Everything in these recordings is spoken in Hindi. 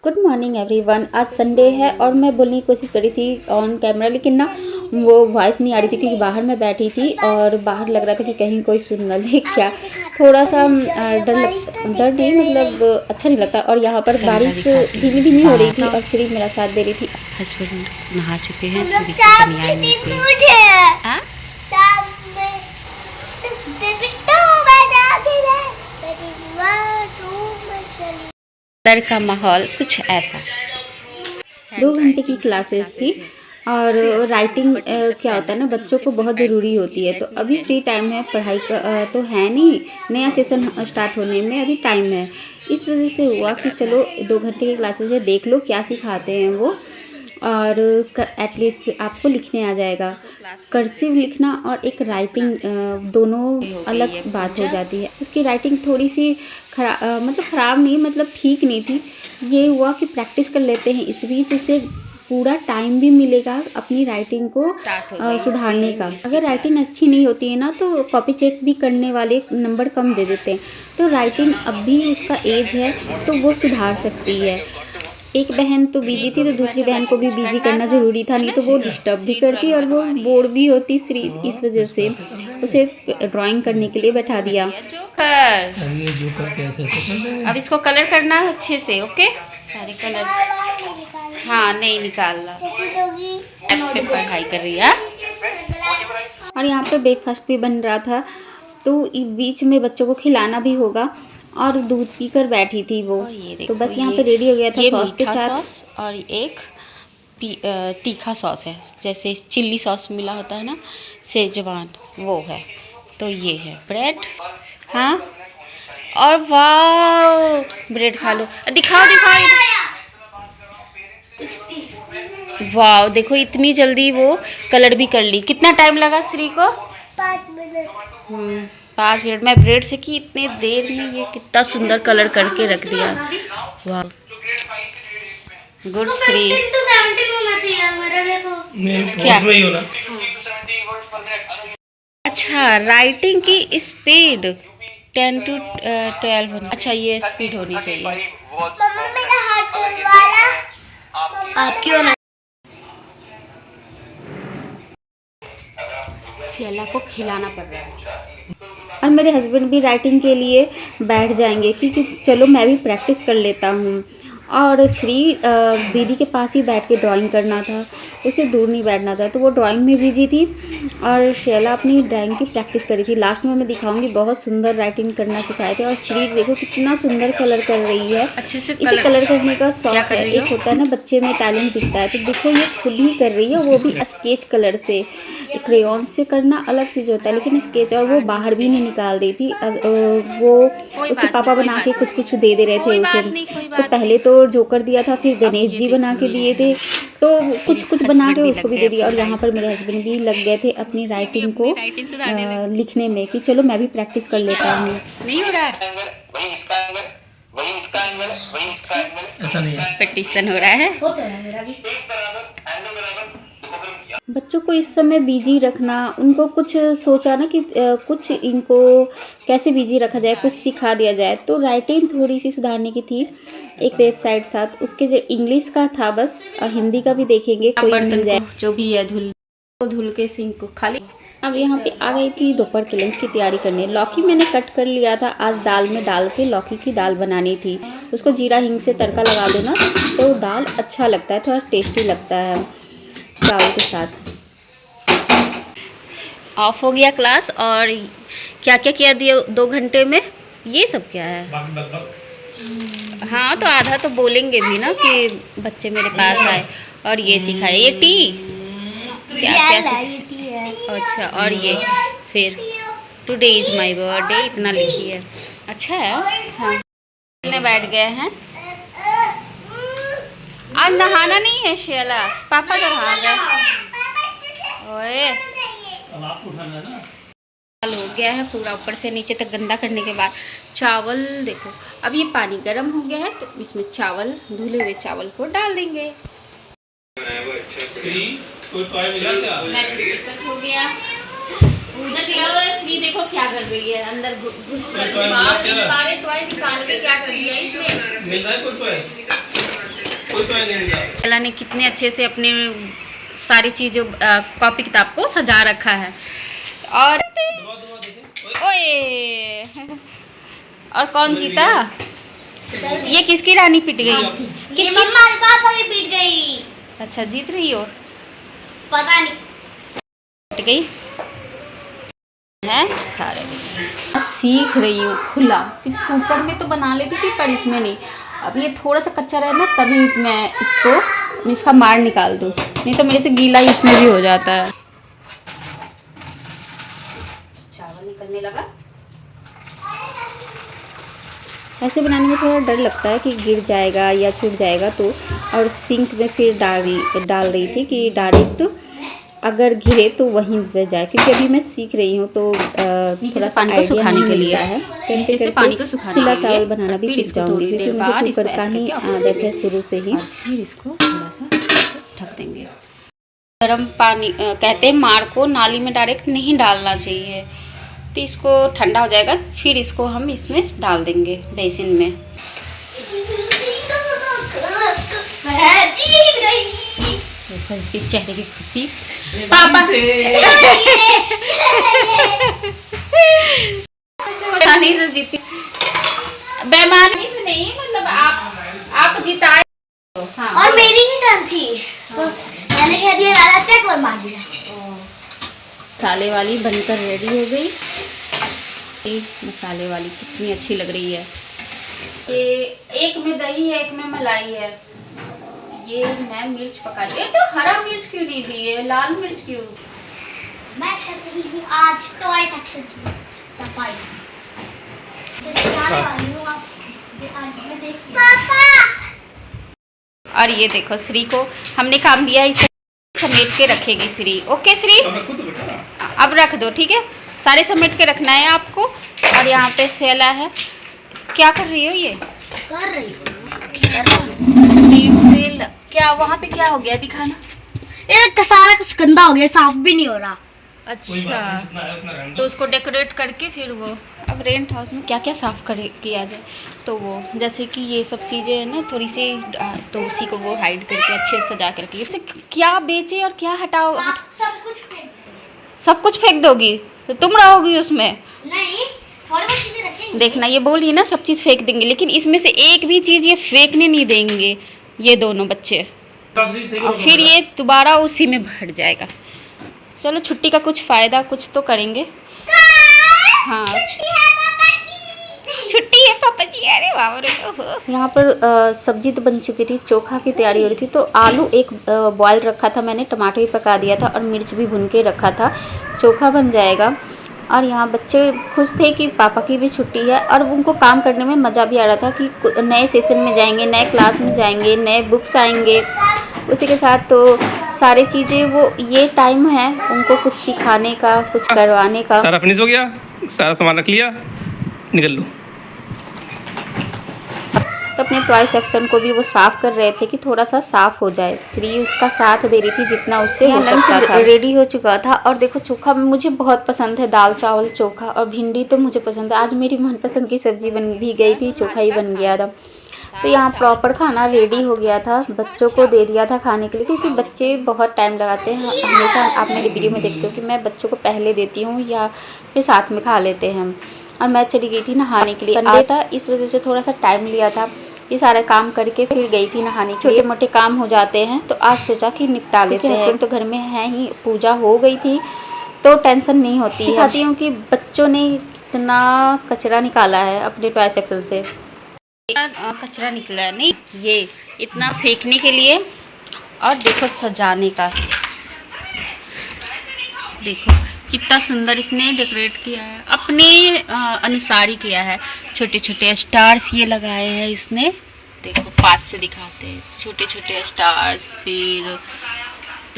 Good morning everyone. आज संडे है और मैं बोलने की कोशिश करी थी ऑन कैमरा, लेकिन ना वो वॉइस नहीं आ रही थी क्योंकि बाहर मैं बैठी थी और बाहर लग रहा था कि कहीं कोई सुन ना ले क्या। थोड़ा सा डर नहीं, मतलब अच्छा नहीं लगता। और यहाँ पर बारिश धीमी धीमी हो रही थी और सिर्फ मेरा साथ दे रही थी। हस्बैंड नहा चुके हैं, अंदर का माहौल कुछ ऐसा। 2 घंटे की क्लासेस थी और राइटिंग क्या होता है ना, बच्चों को बहुत ज़रूरी होती है। तो अभी फ्री टाइम है, पढ़ाई का तो है नहीं, नया सेशन स्टार्ट होने में अभी टाइम है। इस वजह से हुआ कि चलो 2 घंटे की क्लासेस है, देख लो क्या सिखाते हैं वो, और एटलीस्ट आपको लिखने आ जाएगा। कर्सिव लिखना और एक राइटिंग दोनों अलग बात हो जाती है। उसकी राइटिंग थोड़ी सी मतलब ख़राब नहीं, मतलब ठीक नहीं थी। ये हुआ कि प्रैक्टिस कर लेते हैं, इस बीच उसे पूरा टाइम भी मिलेगा अपनी राइटिंग को सुधारने का। अगर राइटिंग अच्छी नहीं होती है ना तो कॉपी चेक भी करने वाले नंबर कम दे देते हैं। तो राइटिंग अब भी उसका एज है तो वो सुधार सकती है। एक बहन तो बिजी थी तो दूसरी बहन को भी बिजी करना ज़रूरी था, नहीं तो वो डिस्टर्ब भी करती और वो बोर भी होती श्री। इस वजह से उसे ड्राइंग करने के लिए बैठा दिया। अब इसको कलर करना अच्छे से, ओके। सारे कलर, हाँ नहीं निकालना। ऐप पे पढ़ाई कर रही है। और यहाँ पे ब्रेकफास्ट भी बन रहा था तो बीच में बच्चों को खिलाना भी होगा और दूध पीकर बैठी थी वो। तो बस यहाँ पे रेडी हो गया था सॉस के साथ। सॉस और एक तीखा सॉस है, जैसे चिल्ली सॉस मिला होता है ना, शेजवान, वो है। तो ये है ब्रेड, हाँ। और वाह, ब्रेड खा लो, दिखाओ दिखाओ। वाह देखो, इतनी जल्दी वो कलर भी कर ली। कितना टाइम लगा श्री को? 5 मिनट। 5 मिनट में ब्रेड से की, इतने देर में ये कितना सुंदर कलर करके रख दिया। वाह, गुड श्री। क्या? अच्छा, राइटिंग की स्पीड 10 to 12 होनी। अच्छा, ये स्पीड होनी चाहिए। आपकी होना। सियाला को खिलाना पड़ रहा है। और मेरे हस्बैंड भी राइटिंग के लिए बैठ जाएंगे क्योंकि चलो मैं भी प्रैक्टिस कर लेता हूँ। और श्री दीदी के पास ही बैठ के ड्राइंग करना था, उसे दूर नहीं बैठना था, तो वो ड्राइंग में बिजी थी और शैला अपनी ड्राइंग की प्रैक्टिस करी थी। लास्ट में मैं दिखाऊंगी, बहुत सुंदर राइटिंग करना सिखाए थे। और श्री देखो कितना सुंदर कलर कर रही है। अच्छे से इसे कलर करने का शौक है। एक होता है ना बच्चे में टैलेंट दिखता है, तो देखो ये खुद ही कर रही है, वो भी स्केच कलर से। क्रेयॉन से करना अलग चीज़ होता है, लेकिन स्केच, और वो बाहर भी नहीं निकाल रही थी। वो उसके पापा बना के कुछ कुछ दे रहे थे उसे। तो पहले तो जोकर दिया था, फिर गणेश जी बना के दिए थे, तो कुछ कुछ बना के उसको भी दे दिया। और यहाँ पर मेरे हस्बैंड भी लग गए थे अपनी राइटिंग को लिखने में कि चलो मैं भी प्रैक्टिस कर लेता हूँ। नहीं हो रहा है, पिटिशन हो रहा है। बच्चों को इस समय बिजी रखना, उनको कुछ सोचा ना कि कुछ इनको कैसे बिजी रखा जाए, कुछ सिखा दिया जाए। तो राइटिंग थोड़ी सी सुधारने की थी। एक वेबसाइट था तो उसके जो इंग्लिश का था, बस हिंदी का भी देखेंगे कोई मिल जाए। जो भी है धुल के सिंक को खाली। अब यहाँ पे आ गई थी दोपहर के लंच की तैयारी करने। लौकी मैंने कट कर लिया था, आज दाल में डाल के लौकी की दाल बनानी थी। उसको जीरा हिंग से तड़का लगा दो ना तो दाल अच्छा लगता है, थोड़ा टेस्टी लगता है चावल के साथ। ऑफ हो गया क्लास। और क्या क्या किया दिया 2 घंटे में, ये सब क्या है? हाँ, तो आधा तो बोलेंगे भी ना कि बच्चे मेरे पास आए और ये सिखाए। ये टी क्या क्या अच्छा, और ये फिर टुडे इज़ माय बर्थडे, इतना लिखी है। अच्छा है। हाँ, खेलने बैठ गए हैं। आज नहाना नहीं है शैला, पापा तो नहा गए। ओए, हो गया है पूरा ऊपर से नीचे तक गंदा करने के बाद। चावल देखो, अब ये पानी गर्म हो गया है तो इसमें चावल, धुले हुए चावल को डाल देंगे। हो गया उधर गया। श्री देखो क्या कर रही है, अंदर घुस कर सारे टॉय निकाल के क्या कर दिया इसमें। अल्लाह ने कितने अच्छे से अपने सारी चीज़ों कॉपी किताब को सजा रखा है। और ओए और कौन जीता? ये किसकी रानी पिट गई? ये मम्मा पापा की पीट गई। अच्छा जीत रही हो? पता नहीं। पिट गई है सारे। सीख रही हूँ खुला, क्योंकि कुकर में तो बना लेती थी पर इसमें नहीं। अब ये थोड़ा सा कच्चा रहे ना तभी मैं इसका मार निकाल दूँ, नहीं तो मेरे से गीला ही इसमें भी हो जाता है। चावल निकलने लगा। ऐसे बनाने में थोड़ा डर लगता है कि गिर जाएगा या छूट जाएगा तो, और सिंक में फिर डाल रही थी कि डायरेक्ट अगर गिरे तो वहीं पे जाए, क्योंकि अभी मैं सीख रही हूँ तो थोड़ा सा पानी को सुखाने के लिए है। नीचे से पानी को सुखाने खुला के लिए चावल बनाना भी सीख जाऊंगी, क्योंकि मुझे कुकर का ही आदत है शुरू से ही। फिर इसको थोड़ा सा ढक देंगे। गर्म पानी कहते हैं मार को नाली में डायरेक्ट नहीं डालना चाहिए, तो इसको ठंडा हो जाएगा फिर इसको हम इसमें डाल देंगे बेसिन में। देखो इसके चेहरे की खुशी। पापा से जीती बेमानी से नहीं, मतलब आप जिताए। हाँ, और मेरी ही टर्न थी तो मैंने कह दिया राजा चेक और मार दिया। मसाले वाली बनकर रेडी हो गई। मसाले वाली कितनी अच्छी लग रही है। ये एक में दही है, एक में मलाई है। ये मैं मिर्च पका ली। तो हरा मिर्च क्यों नहीं दी है, लाल मिर्च क्यों? मैं कर रही हूँ आज टॉय सेक्शन की सफाई। पापा। और ये देखो श्री को हमने काम दिया है, इसे समेट के रखेगी श्री। ओके श्री, अब रख दो, ठीक है? सारे समेट के रखना है आपको। और यहाँ पे सेला है। क्या कर रही हो ये? कर रही हूँ डीप सेल। क्या वहाँ पे क्या हो गया, दिखाना। एक सारा कुछ गंदा हो गया, साफ भी नहीं हो रहा। अच्छा, तो उसको डेकोरेट करके फिर वो अब रेंट हाउस में क्या क्या साफ किया जाए, तो वो जैसे कि ये सब चीज़ें हैं ना थोड़ी सी, तो उसी को वो हाइड करके अच्छे से सजा के रखिए। इससे क्या बेचे और क्या हटाओ? सब कुछ फेंक दो। सब कुछ फेंक दोगी तो तुम रहोगी उसमें? नहीं, थोड़ी बहुत चीजें रखेंगे। देखना, ये बोलिए ना सब चीज़ फेंक देंगे, लेकिन इसमें से एक भी चीज़ ये फेंकने नहीं देंगे ये दोनों बच्चे, और फिर ये दोबारा उसी में भर जाएगा। चलो छुट्टी का कुछ फ़ायदा कुछ तो करेंगे। हाँ छुट्टी है पापा जी। अरे बाप रे। यहाँ पर सब्जी तो बन चुकी थी, चोखा की तैयारी हो रही थी, तो आलू एक बॉयल रखा था मैंने, टमाटर भी पका दिया था और मिर्च भी भून के रखा था। चोखा बन जाएगा। और यहाँ बच्चे खुश थे कि पापा की भी छुट्टी है, और उनको काम करने में मज़ा भी आ रहा था कि नए सेशन में जाएंगे, नए क्लास में जाएंगे, नए बुक्स आएंगे, उसी के साथ तो सारी चीज़ें वो ये टाइम है उनको कुछ सिखाने का, कुछ करवाने का। सारा फिनिश हो गया, सारा सामान रख लिया, निकल लो। तो अपने टॉय सेक्शन को भी वो साफ़ कर रहे थे कि थोड़ा सा साफ़ हो जाए। श्री उसका साथ दे रही थी जितना उससे हो सकता था। रेडी हो चुका था। और देखो चोखा मुझे बहुत पसंद है, दाल चावल चोखा, और भिंडी तो मुझे पसंद है। आज मेरी मनपसंद की सब्ज़ी बन भी गई थी, चोखा ही बन गया था। तो यहाँ प्रॉपर खाना रेडी हो गया था, बच्चों को दे दिया था खाने के लिए, क्योंकि बच्चे बहुत टाइम लगाते हैं। हमेशा आप मेरी वीडियो में देखते हो कि मैं बच्चों को पहले देती हूँ या फिर साथ में खा लेते हैं हम। और मैं चली गई थी नहाने के लिए, संडे था इस वजह से थोड़ा सा टाइम लिया था। ये सारा काम करके फिर गई थी नहाने के लिए। छोटे मोटे काम हो जाते हैं तो आज सोचा कि निपटा लेते हैं। हस्बैंड तो घर में है ही, पूजा हो गई थी तो टेंशन नहीं होती है। दिखाती हूँ कि बच्चों ने कितना कचरा निकाला है अपने टॉय सेक्शन से। कचरा निकला है, नहीं ये इतना फेंकने के लिए, और देखो सजाने का, देखो कितना सुंदर इसने डेकोरेट किया है, अपने अनुसार ही किया है। छोटे छोटे स्टार्स ये लगाए हैं इसने, देखो पास से दिखाते हैं, छोटे छोटे स्टार्स, फिर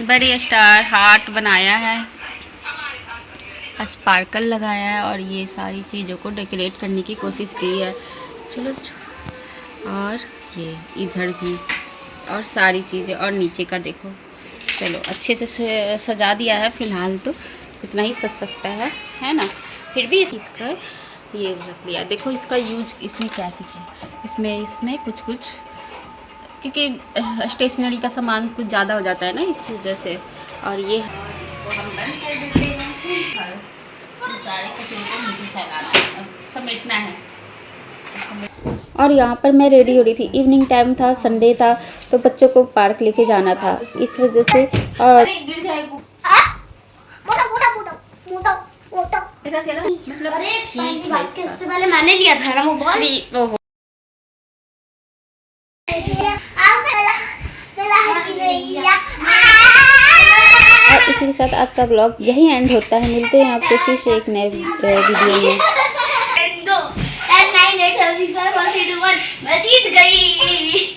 बड़े स्टार, हार्ट बनाया है, स्पार्कल लगाया है, और ये सारी चीज़ों को डेकोरेट करने की कोशिश की है। चलो और ये इधर भी, और सारी चीज़ें, और नीचे का देखो। चलो अच्छे से सजा दिया है, फ़िलहाल तो इतना ही सज सकता है ना। फिर भी इसका ये रख लिया। देखो इसका यूज इसने कैसे किया, इसमें कुछ कुछ क्योंकि स्टेशनरी का सामान कुछ ज़्यादा हो जाता है ना इस वजह से। और ये इसको हम बंद कर देते हैं और सारे कचरे को नीचे फैलाना है, समेटना है। और यहाँ पर मैं रेडी हो रही थी, इवनिंग टाइम था, संडे था, तो बच्चों को पार्क लेके जाना था, इस वजह से। और गिर जाएगा मोटा मोटा मोटा मोटा मोटा मतलब अरे ठीक है इसका। सबसे पहले मैंने लिया था ना वो बॉल। और इसी के साथ आज का ब्लॉग यही एंड होता है। मिलते हैं आपसे फिर से एक नए वीडियो में। 10 9 8 7 6 5 4 3 2 1 मैं जीत गई।